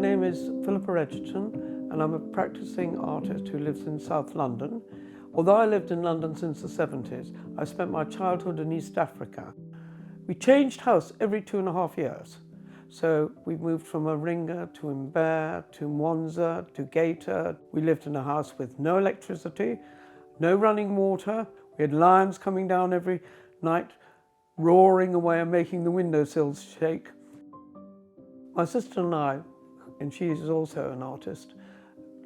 name is Phillippa Egerton and I'm a practicing artist who lives in South London. Although I lived in London since the 70s, I spent my childhood in East Africa. We changed house every 2.5 years. So we moved from Moringa to Mbeya to Mwanza to Gaeta. We lived in a house with no electricity, no running water. We had lions coming down every night, roaring away and making the windowsills shake. My sister and I, and she is also an artist,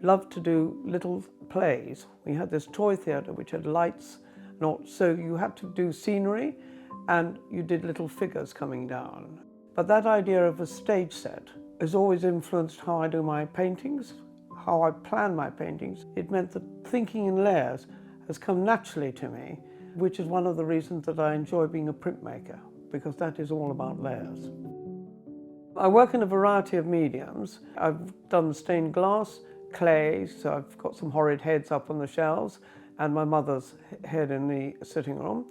loved to do little plays. We had this toy theatre which had lights, so you had to do scenery and you did little figures coming down. But that idea of a stage set has always influenced how I do my paintings, how I plan my paintings. It meant that thinking in layers has come naturally to me, which is one of the reasons that I enjoy being a printmaker, because that is all about layers. I work in a variety of mediums. I've done stained glass, clay, so I've got some horrid heads up on the shelves, and my mother's head in the sitting room.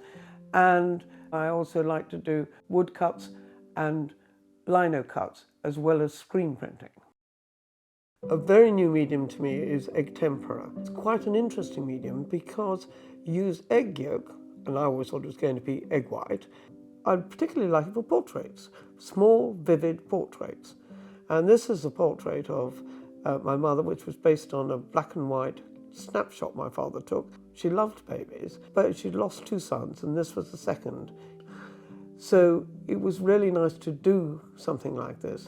And I also like to do wood cuts and lino cuts, as well as screen printing. A very new medium to me is egg tempera. It's quite an interesting medium because you use egg yolk, and I always thought it was going to be egg white. I particularly like it for portraits, small, vivid portraits. And this is a portrait of my mother, which was based on a black and white snapshot my father took. She loved babies, but she'd lost 2 sons, and this was the second. So it was really nice to do something like this.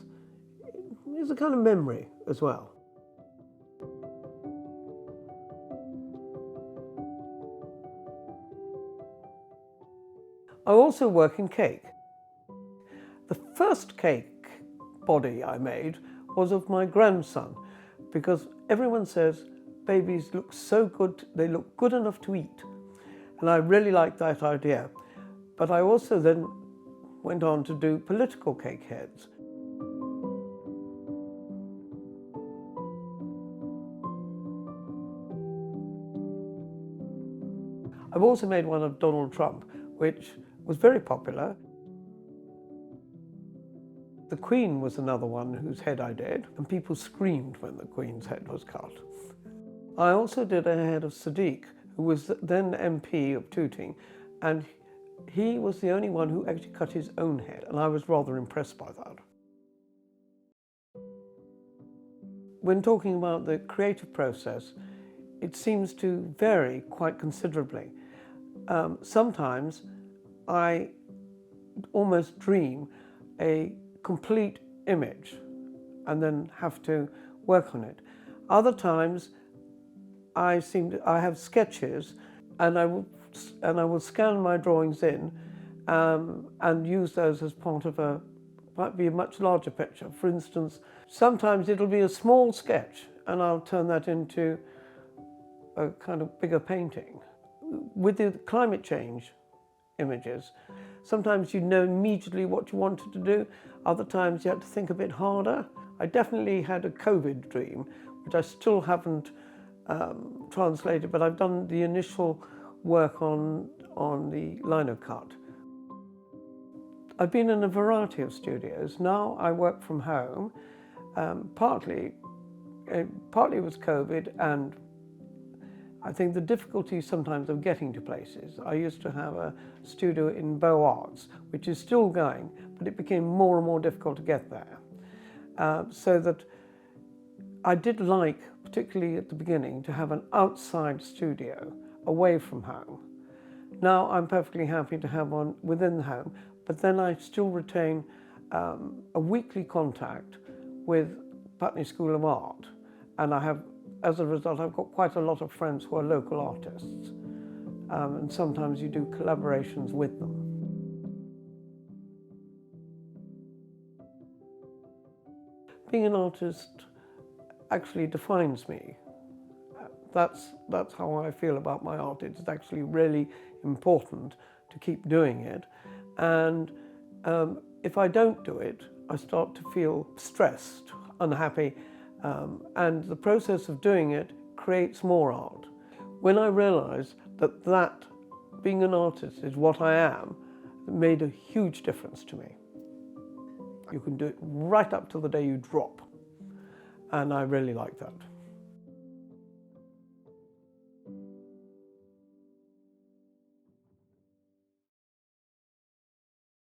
It's a kind of memory as well. I also work in cake. The first cake body I made was of my grandson, because everyone says babies look so good, they look good enough to eat. And I really liked that idea. But I also then went on to do political cake heads. I've also made one of Donald Trump, which was very popular. The Queen was another one whose head I did, and people screamed when the Queen's head was cut. I also did a head of Sadiq, who was then MP of Tooting, and he was the only one who actually cut his own head, and I was rather impressed by that. When talking about the creative process, it seems to vary quite considerably. Sometimes I almost dream a complete image and then have to work on it. Other times I have sketches, and I will scan my drawings in and use those as part of might be a much larger picture. For instance, sometimes it'll be a small sketch and I'll turn that into a kind of bigger painting. With the climate change images, sometimes you know immediately what you wanted to do, other times you had to think a bit harder. I definitely had a COVID dream, which I still haven't translated, but I've done the initial work on the lino cut. I've been in a variety of studios. Now I work from home. Partly it was COVID, and I think the difficulty sometimes of getting to places. I used to have a studio in Beau Arts, which is still going, but it became more and more difficult to get there. So that I did like, particularly at the beginning, to have an outside studio away from home. Now I'm perfectly happy to have one within the home, but then I still retain a weekly contact with Putney School of Art, and as a result, I've got quite a lot of friends who are local artists, and sometimes you do collaborations with them. Being an artist actually defines me. That's how I feel about my art. It's actually really important to keep doing it, and if I don't do it, I start to feel stressed, unhappy, and the process of doing it creates more art. When I realised that being an artist is what I am, it made a huge difference to me. You can do it right up till the day you drop. and I really like that.